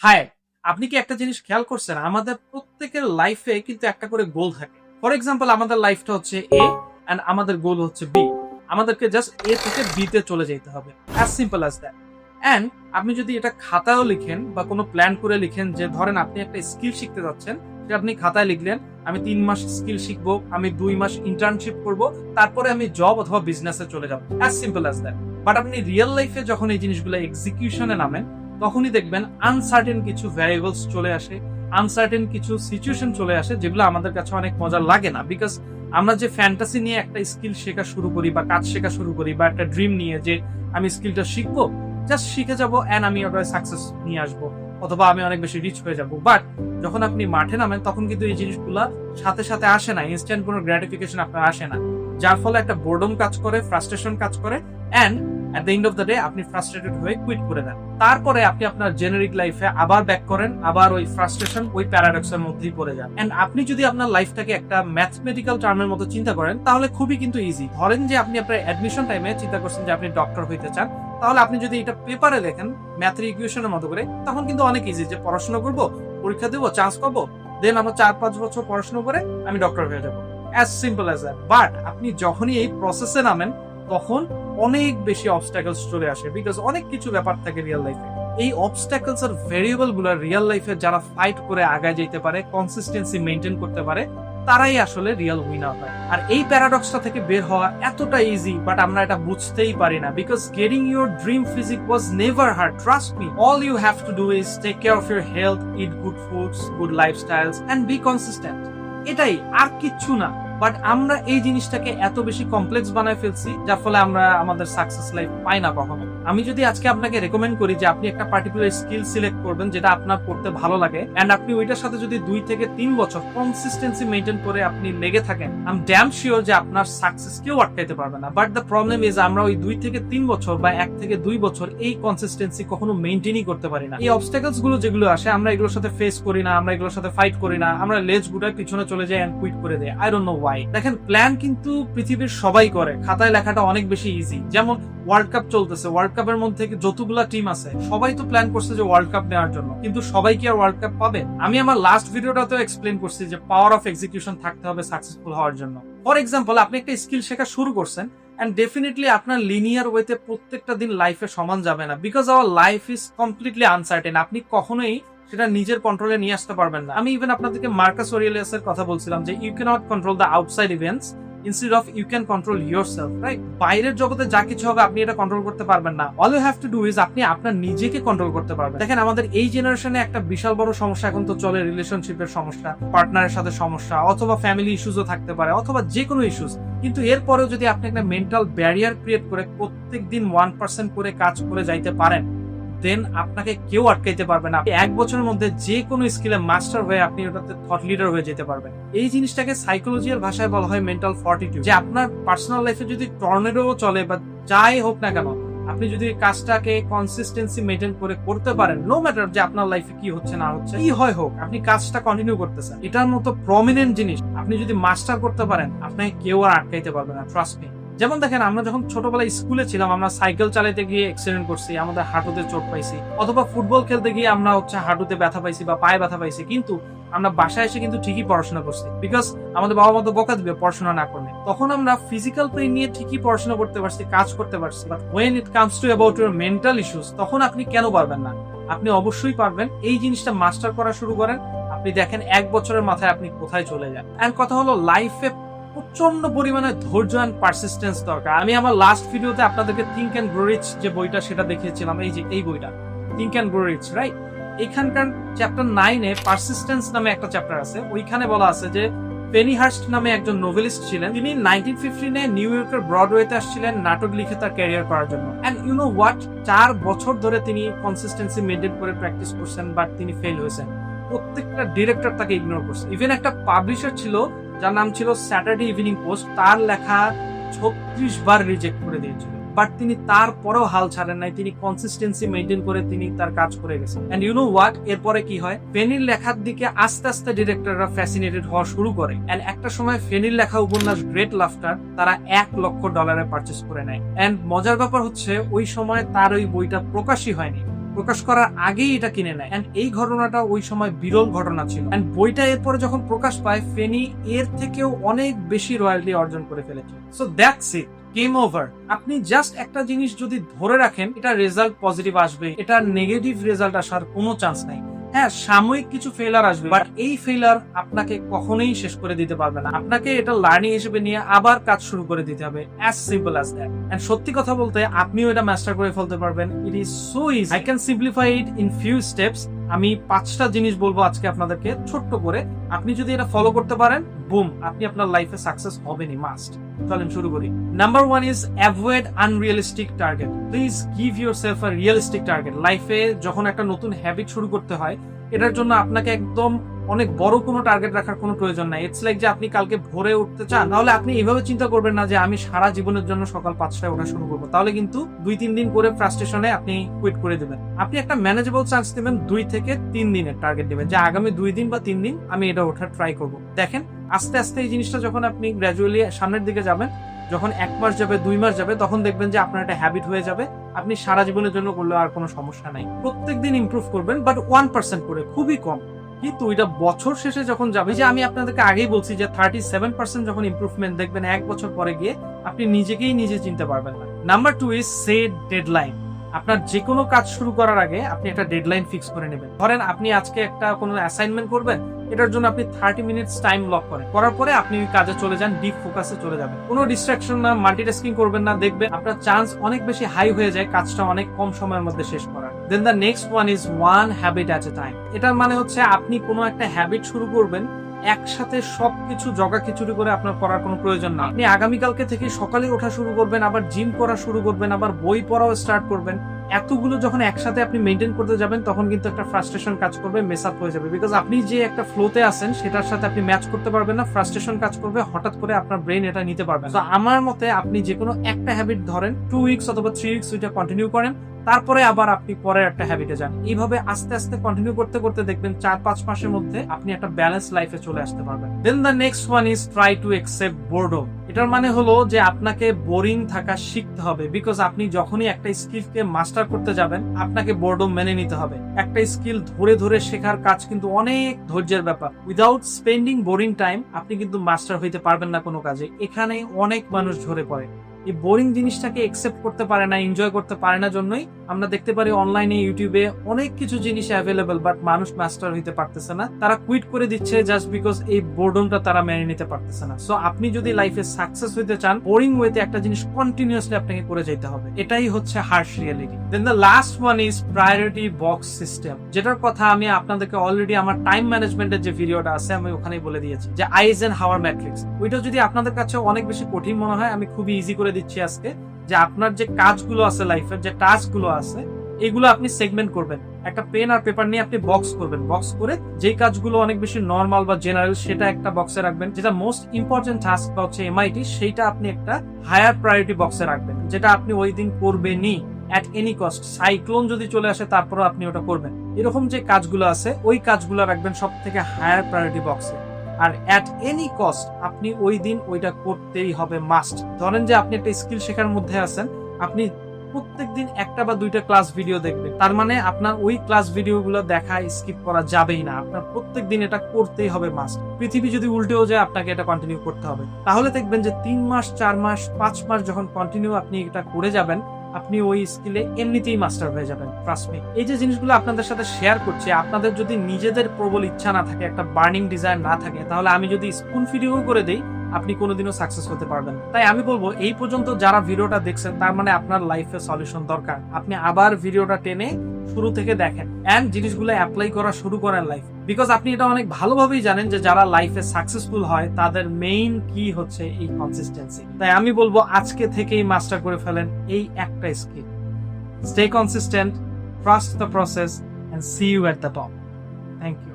High, আপনি কি একটা জিনিস খেয়াল করছেন? আমাদের প্রত্যেকের লাইফে কিন্তু একটা করে গোল থাকে। ফর এক্সাম্পল আমাদের লাইফটা হচ্ছে এ অ্যান্ড আমাদের গোল হচ্ছে বি। আমাদেরকে জাস্ট এ থেকে বি তে চলে যেতে হবে। As simple as that. And আপনি যদি এটা খাতায়ও লিখেন বা কোনো প্ল্যান করে লিখেন যে ধরেন আপনি একটা স্কিল শিখতে যাচ্ছেন, যে আপনি খাতায় লিখলেন আমি ৩ মাস স্কিল শিখবো, আমি ২ মাস ইন্টার্নশিপ করব, তারপরে আমি জব অথবা বিজনেসে চলে যাব। As simple as that. But আপনি রিয়েল লাইফে যখন এই জিনিসগুলো এক্সিকিউশনে নামেন তখনই দেখবেন আনসার্টেন কিছু ভ্যারিয়েবলস চলে আসে, আনসার্টেন কিছু সিচুয়েশন চলে আসে যেগুলো আমাদের কাছে অনেক মজার লাগে না। বিকজ আমরা যে ফ্যান্টাসি নিয়ে একটা স্কিল শেখা শুরু করি বা কাজ শেখা শুরু করি বা একটা ড্রিম নিয়ে যে আমি স্কিলটা শিখবো, জাস্ট শিখে যাবো অ্যান্ড আমি ওটা সাকসেস নিয়ে আসবো অথবা আমি অনেক বেশি রিচ হয়ে যাবো। বাট যখন আপনি মাঠে নামেন তখন কিন্তু এই জিনিসগুলা সাথে সাথে আসে না, ইনস্ট্যান্ট কোনো গ্র্যাটিফিকেশন আপনার আসে না, যার ফলে একটা বোর্ডম কাজ করে, ফ্রাস্ট্রেশন কাজ করে and at the end of the day আপনি ফ্রাস্ট্রেটেড হয়ে কুইট করে দেন। তারপরে আপনি আপনার জেনারিক লাইফে আবার ব্যাক করেন, আবার ওই ফ্রাস্ট্রেশন, ওই প্যারাডক্সের মধ্যেই পড়ে যান। এন্ড আপনি যদি আপনার লাইফটাকে একটা ম্যাথমেটিক্যাল টার্মের মতো চিন্তা করেন তাহলে খুবই কিন্তু ইজি। ধরেন যে আপনি আপনার অ্যাডমিশন টাইমে চিন্তা করছেন যে আপনি ডক্টর হইতে চান, তাহলে আপনি যদি এটা পেপারে লেখেন ম্যাথের ইকুয়েশনের মতো করে, তখন কিন্তু অনেক ইজি যে পড়াশোনা করবো, পরীক্ষা দেবো, চান্স পাবো, দেন আমরা ৪-৫ বছর পড়াশোনা করে আমি ডক্টর হয়ে যাবো। As simple as that. But আপনি যখনই এই প্রসেসে নামেন তখন অনেক বেশি অবস্ট্যাকলস চলে আসে, বিকজ অনেক কিছু ব্যাপার থাকে রিয়েল লাইফে। এই অবস্ট্যাকলস আর ভেরিয়েবল গুলো রিয়েল লাইফে যারা ফাইট করে আগায় যেতে পারে, কনসিস্টেন্সি মেনটেন করতে পারে, তারাই আসলে রিয়েল উইনার হয়। আর এই প্যারাডক্সটা থেকে বের হওয়া এতটা ইজি, বাট আমরা এটা বুঝতেই পারি না। Because getting your dream physique was never hard, trust me. All you have to do is take care of your health, eat good foods, good lifestyles and be consistent. এটাই, আর কিচ্ছু না। But আমরা এই জিনিসটাকে এত বেশি কমপ্লেক্স বানায় ফেলছি, যার ফলে আমরা আমাদের সাকসেস লাইফ পাই না কখনো। আমি যদি আজকে আপনাকে রেকমেন্ড করি যে আপনি একটা পার্টিকুলার স্কিল সিলেক্ট করবেন যেটা আপনার করতে ভালো লাগে, এন্ড আপনি ওইটার সাথে যদি ২ থেকে ৩ বছর কনসিস্টেন্সি মেনটেন করে আপনি লেগে থাকেন, আই এম ড্যাম শিওর যে আপনার সাকসেস কেউ আটকাইতে পারবে না। বাট দ্য প্রবলেম ইজ আমরা ওই ২ থেকে ৩ বছর বা ১ থেকে ২ বছর এই কনসিস্টেন্সি কখনো মেনটেনই করতে পারি না। এই অবস্টাকলস গুলো যেগুলো আসে আমরা এগুলোর সাথে ফেস করি না, আমরা এগুলোর সাথে ফাইট করি না, আমরা লেজ গুটায় পিছনে চলে যাই এন্ড কুইট করে দেই। I don't know Y. দেখেন, প্ল্যান কিন্তু পৃথিবীর সবাই করে, খাতায় লেখাটা অনেক বেশি ইজি। যেমন ওয়ার্ল্ড কাপ চলতেছে, ওয়ার্ল্ড কাপের মধ্যে যতগুলা টিম আছে সবাই তো প্ল্যান করছে যে ওয়ার্ল্ড কাপ নেওয়ার জন্য, কিন্তু সবাই কি আর ওয়ার্ল্ড কাপ পাবে? আমি আমার লাস্ট ভিডিওটাতেও এক্সপ্লেন করছি যে পাওয়ার অফ এক্সিকিউশন থাকতে হবে সাকসেসফুল হওয়ার জন্য। ফর এক্সাম্পল, আপনি একটা স্কিল শেখা শুরু করছেন এন্ড ডেফিনেটলি আপনার লিনিয়ার ওয়েতে প্রত্যেকটা দিন লাইফে সমান যাবে না, because our life is completely uncertain. আপনি কখনোই সেটা নিজের কন্ট্রোলে নিয়ে আসতে পারবেন না। আমি ইভেন আপনাদেরকে মার্কাস অরিয়েলিয়াসের কথা বলছিলাম যে you can't control the outside events, instead of you can control yourself, right? বাইরের জগতে যা কিছু হবে আপনি এটা কন্ট্রোল করতে পারবেন না। All you have to do is আপনি আপনার নিজেকে কন্ট্রোল করতে পারবেন। দেখেন, আমাদের এই জেনারেশনে একটা বিশাল বড় সমস্যা এখন তো চলে, রিলেশনশিপের সমস্যা, পার্টনারের সাথে সমস্যা, অথবা ফ্যামিলি ইস্যুসও থাকতে পারে, অথবা যে কোনো ইস্যুস। কিন্তু এরপরেও যদি আপনি একটা মেন্টাল ব্যারিয়ার ক্রিয়েট করে প্রত্যেকদিন 1% করে কাজ করে যাইতে পারেন, দেন আপনাকে কেউ আটকাইতে পারবে না। ১ বছরের মধ্যে যে কোনো স্কিলে মাস্টার হয়ে আপনি ওটাতে থট লিডার হয়ে যেতে পারবেন। এই জিনিসটাকে সাইকোলজির ভাষায় বলা হয় মেন্টাল ফর্টিটিউড। যে আপনার পার্সোনাল লাইফে যদি টর্নেডো চলে বা যাই হোক না কেন, আপনি যদি কাজটাকে কনসিস্টেন্সি মেনটেন করে করতে পারেন, নো ম্যাটার যে আপনার লাইফে কি হচ্ছে না হচ্ছে, কি হয় হোক, আপনি কাজটা কন্টিনিউ করতেছেন, এটার মতো প্রমিনেন্ট জিনিস আপনি যদি মাস্টার করতে পারেন, আপনাকে কেউ আর আটকাইতে পারবে না, ট্রাস্ট মি। যেমন দেখেন, আমরা যখন ছোটবেলায় স্কুলে ছিলাম আমরা সাইকেল চালাতে গিয়ে অ্যাক্সিডেন্ট করছি, আমাদের হাঁটুতে চোট পাইছি, অথবা ফুটবল খেলতে গিয়ে আমরা হাঁটুতে ব্যথা পাইছি বা পায়ে ব্যথা পাইছি, কিন্তু আমরা বাসায় এসে কিন্তু ঠিকই পড়াশোনা করছি, বিকজ আমাদের বাবা মা তো বকা দিবে পড়াশোনা না করলে। তখন আমরা ফিজিক্যাল পেইন নিয়ে ঠিকই পড়াশোনা করতে পারছি, কাজ করতে পারছি। But when it comes to about your mental issues, তখন আপনি কেন পারবেন না? আপনি অবশ্যই পারবেন। এই জিনিসটা মাস্টার করা শুরু করেন, আপনি দেখেন ১ বছরের মাথায় আপনি কোথায় চলে যান। এন্ড কথা হলো, লাইফে প্রচন্ড পরিমাণে ধৈর্য এন্ড পারসিস্টেন্স দরকার। আমি আমার লাস্ট ভিডিওতে আপনাদেরকে থিঙ্ক এন্ড গ্রো রিচ যে বইটা সেটা দেখিয়েছিলাম, এই যে এই বইটা think and grow rich, right? এখানকার চ্যাপ্টার 9-এ পারসিস্টেন্স নামে একটা চ্যাপ্টার আছে। ওইখানে বলা আছে যে পেনি হার্স্ট নামে একজন নোভেলিস্ট ছিলেন, তিনি 1915-এ নিউ ইয়র্কের ব্রডওয়েতে আসছিলেন নাটক লিখে তার ক্যারিয়ার করার জন্য। এন্ড ইউ নো হোয়াট, 4 বছর ধরে তিনি কনসিস্টেন্সি মেনটেন করে প্র্যাকটিস করছেন, বাট তিনি ফেল হয়েছেন। প্রত্যেকটা ডিরেক্টর তাকে ইগনোর করছে। ইভেন একটা পাবলিশার ছিল যার নাম ছিল স্যাটারডে ইভিনিং পোস্ট, তার লেখা 36 বার রিজেক্ট করে দিয়েছিল, বাট তিনি তারপরেও হাল ছাড়েন নাই, তিনি কনসিস্টেন্সি মেনটেন করে তিনি তার কাজ করে গেছেন। এন্ড ইউ নো হোয়াট, এরপরে কি হয়, ফেনির লেখার দিকে আস্তে আস্তে ডিরেক্টররা ফ্যাসিনেটেড হওয়া শুরু করে। এন্ড একটা সময় ফেনির লেখা উপন্যাস গ্রেট লাফটার তারা $1 লক্ষ পারচেস করে নেয়। এন্ড মজার ব্যাপার হচ্ছে, ওই সময় তার ওই বইটা প্রকাশই হয়নি, প্রকাশ করার আগেই এটা কিনে নেয়। এন্ড এই ঘটনাটা ওই সময় বিরল ঘটনা ছিল। এন্ড বইটা এরপরে যখন প্রকাশ পায়, ফেনি এর থেকেও অনেক বেশি রয়্যালটি অর্জন করে ফেলেছে। So that's it, game over. আপনি জাস্ট একটা জিনিস যদি ধরে রাখেন, এটা রেজাল্ট পজিটিভ আসবে, এটা নেগেটিভ রেজাল্ট আসার কোনো চান্স নাই। হ্যাঁ, সাময়িক কিছু ফেলার আসবে, বাট এই ফেলার আপনাকে কখনোই শেষ করে দিতে পারবে না। আপনাকে এটা লার্নিং হিসেবে নিয়ে আবার কাজ শুরু করে দিতে হবে, as simple as that. And সত্যি কথা বলতে, আপনিও এটা মাস্টার করে ফেলতে পারবেন। It is so easy. I can simplify it in few steps. আমি 5টা জিনিস বলবো আজকে আপনাদেরকে ছোট্ট করে। আপনি যদি এটা ফলো করতে পারেন, বুম, আপনি আপনার লাইফে সাকসেস হবেনই, মাস্ট। চলেন শুরু করি। Number 1 is avoid unrealistic target. Please give yourself a realistic target. লাইফে যখন একটা নতুন হ্যাবিট শুরু করতে হয়, এটার জন্য আপনাকে একদম অনেক বড় কোনো টার্গেট রাখার কোনো প্রয়োজন নাই। ইটস লাইক যে আপনি কালকে ভোরে উঠতে চান, তাহলে আপনি এইভাবে চিন্তা করবেন না যে আমি সারা জীবনের জন্য সকাল 5টায় ওঠা শুরু করবো। তাহলে কিন্তু 2-3 দিন করে ফ্রাস্ট্রেশনে আপনি কুইট করে দেবেন। আপনি একটা ম্যানেজেবল চান্স নেবেন, 2 থেকে 3 দিনের টার্গেট নেবেন, যে আগামী 2 দিন বা 3 দিন আমি এটা ওঠার ট্রাই করবো। দেখেন, আস্তে আস্তে এই জিনিসটা যখন আপনি গ্র্যাজুয়ালি সামনের দিকে যাবেন, যখন 1 মাস যাবে, 2 মাস যাবে, তখন দেখবেন যে আপনার একটা হ্যাবিট হয়ে যাবে। আপনি সারা জীবনের জন্য করলেও আর কোনো সমস্যা নাই। প্রত্যেকদিন ইমপ্রুভ করবেন, বাট 1% করে, খুবই কম। কিন্তু এটা বছর শেষে যখন যাবে, যে আমি আপনাদেরকে আগেই বলছি যে 37% যখন ইমপ্রুভমেন্ট দেখবেন 1 বছর পরে গিয়ে, আপনি নিজেকেই নিজে চিনতে পারবেন না। Number 2 is set deadline. আপনার যে কোনো কাজ শুরু করার আগে আপনি একটা ডেডলাইন ফিক্স করে নেবেন। ধরেন আপনি আজকে একটা কোনো অ্যাসাইনমেন্ট করবেন, এটার জন্য আপনি 30 মিনিটস টাইম ব্লক করেন। করার পরে আপনি ওই কাজে চলে যান, ডিপ ফোকাসে চলে যাবেন। কোনো ডিস্ট্রাকশন না, মাল্টিটাস্কিং করবেন না। দেখবেন আপনার চান্স অনেক বেশি হাই হয়ে যায় কাজটা অনেক কম সময়ের মধ্যে শেষ করার। Then the next one is one habit at a time. এটার মানে হচ্ছে আপনি কোনো একটা হ্যাবিট শুরু করবেন, একসাথে সবকিছু জগা খিচুড়ি করে আপনার করার কোনো প্রয়োজন না। আপনি আগামীকালকে থেকে সকালে ওঠা শুরু করবেন, আবার জিম করা শুরু করবেন, আবার বই পড়াও স্টার্ট করবেন। এতগুলো যখন একসাথে আপনি মেনটেন করতে যাবেন, তখন কিন্তু একটা ফ্রাস্ট্রেশন কাজ করবে, মেস আপ হয়ে যাবে। বিকজ আপনি যে একটা ফ্লোতে আছেন, সেটার সাথে আপনি ম্যাচ করতে পারবেন না, ফ্রাস্ট্রেশন কাজ করবে, হঠাৎ করে আপনার ব্রেন এটা নিতে পারবে। তো আমার মতে আপনি যে কোনো একটা হ্যাবিট ধরেন, 2 উইকস অথবা 3 উইকস ওইটা কন্টিনিউ করেন, তারপরে আবার আপনি পরের একটা হ্যাবিটে যান। এইভাবে আস্তে আস্তে কন্টিনিউ করতে করতে দেখবেন 4-5 মাসের মধ্যে আপনি একটা ব্যালেন্স লাইফে চলে আসতে পারবেন। Then the next one is try to accept boredom. এটার মানে হলো যে আপনাকে বোরিং থাকা শিখতে হবে। বিকজ আপনি যখনই একটা স্কিলকে মাস্টার করতে যাবেন, আপনাকে বোরডম মেনে নিতে হবে। একটা স্কিল ধরে ধরে শেখার কাজ কিন্তু অনেক ধৈর্যের ব্যাপার। উইদাউট স্পেন্ডিং বোরিং টাইম আপনি কিন্তু মাস্টার হইতে পারবেন না কোনো কাজে। এখানে অনেক মানুষ ঝরে পড়ে। এই বোরিং জিনিসটাকে একসেপ্ট করতে পারে না, এনজয় করতে পারে না, জন্যই আমরা দেখতে পারি অনলাইনে, ইউটিউবে অনেক কিছু জিনিস অ্যাভেলেবল, বাট মানুষ মাস্টার হইতে পারতেছে না। তারা কুইট করে দিচ্ছে জাস্ট বিকজ এই বোরডমটা তারা মেনে নিতে পারতেছে না। সো আপনি যদি লাইফে সাকসেস হইতে চান, বোরিং ওয়েতে একটা জিনিস কন্টিনিউয়াসলি আপনাকে করে যেতে হবে। এটাই হচ্ছে harsh reality. Then the last one is priority box system, যেটার কথা আমি আপনাদেরকে অলরেডি আমার টাইম ম্যানেজমেন্টের যে ভিডিওটা আছে আমি ওখানেই বলে দিয়েছি, যে আইজেনহাওয়ার ম্যাট্রিক্স। ওইটা যদি আপনাদের কাছে অনেক বেশি কঠিন মনে হয়, আমি খুবই ইজি করে দিচ্ছি আজকে। যে আপনার যে কাজগুলো আছে লাইফের, যে টাস্ক গুলো আছে, এগুলো আপনি সেগমেন্ট করবেন। একটা পেন আর পেপার নিয়ে আপনি বক্স করবেন। বক্স করে যেই কাজগুলো অনেক বেশি নর্মাল বা জেনারেল, সেটা একটা বক্সে রাখবেন। যেটা মোস্ট ইম্পর্টেন্ট টাস্ক বা হচ্ছে এমআইটি, সেইটা আপনি একটা হায়ার প্রায়োরিটি বক্সে রাখবেন, যেটা আপনি ওই দিন করবেনই অ্যাট এনি কস্ট। সাইক্লোন যদি চলে আসে, তারপরও আপনি ওটা করবেন। এরকম যে কাজগুলো আছে, ওই কাজগুলো রাখবেন সব থেকে হায়ার প্রায়োরিটি বক্সে। আর অ্যাট এনি কস্ট আপনি ওই দিন ওইটা করতেই হবে, মাস্ট। ধরেন যে আপনি একটা স্কিল শেখার মধ্যে আছেন, আপনি প্রত্যেকদিন 1টা বা 2টা ক্লাস ভিডিও দেখবেন। তার মানে আপনার ওই ক্লাস ভিডিওগুলো দেখা স্কিপ করা যাবেই না। আপনার প্রত্যেকদিন এটা করতেই হবে, মাস্ট। পৃথিবী যদি উল্টেও যায়, আপনাকে এটা কন্টিনিউ করতে হবে। তাহলে দেখবেন যে 3 মাস, 4 মাস, 5 মাস যখন কন্টিনিউ আপনি এটা করে যাবেন, আপনি ওই স্কিলে এমনিতেই মাস্টার হয়ে যাবেন, ট্রাস্ট মি। এই যে জিনিসগুলো আপনাদের সাথে শেয়ার করছি, আপনাদের যদি নিজেদের প্রবল ইচ্ছা না থাকে, একটা বার্নিং ডিজায়ার না থাকে, তাহলে আমি যদি স্পুন ফিডিং করে দেই, আপনি কোনোদিনও সাকসেস হতে পারবেন না। তাই আমি বলবো, এই পর্যন্ত যারা ভিডিওটা দেখছেন, তার মানে আপনার লাইফে সলিউশন দরকার। আপনি আবার ভিডিওটা টেনে শুরু থেকে দেখেন এন্ড জিনিসগুলো অ্যাপ্লাই করা শুরু করেন লাইফ। বিকজ আপনি এটা অনেক ভালোভাবেই জানেন যে যারা লাইফে সাকসেসফুল হয়, তাদের মেইন কি হচ্ছে এই কনসিস্টেন্সি। তাই আমি বলবো, আজকে থেকেই মাস্টার করে ফেলেন এই একটা skill. Stay consistent, trust the process, and see you at the top. Thank you.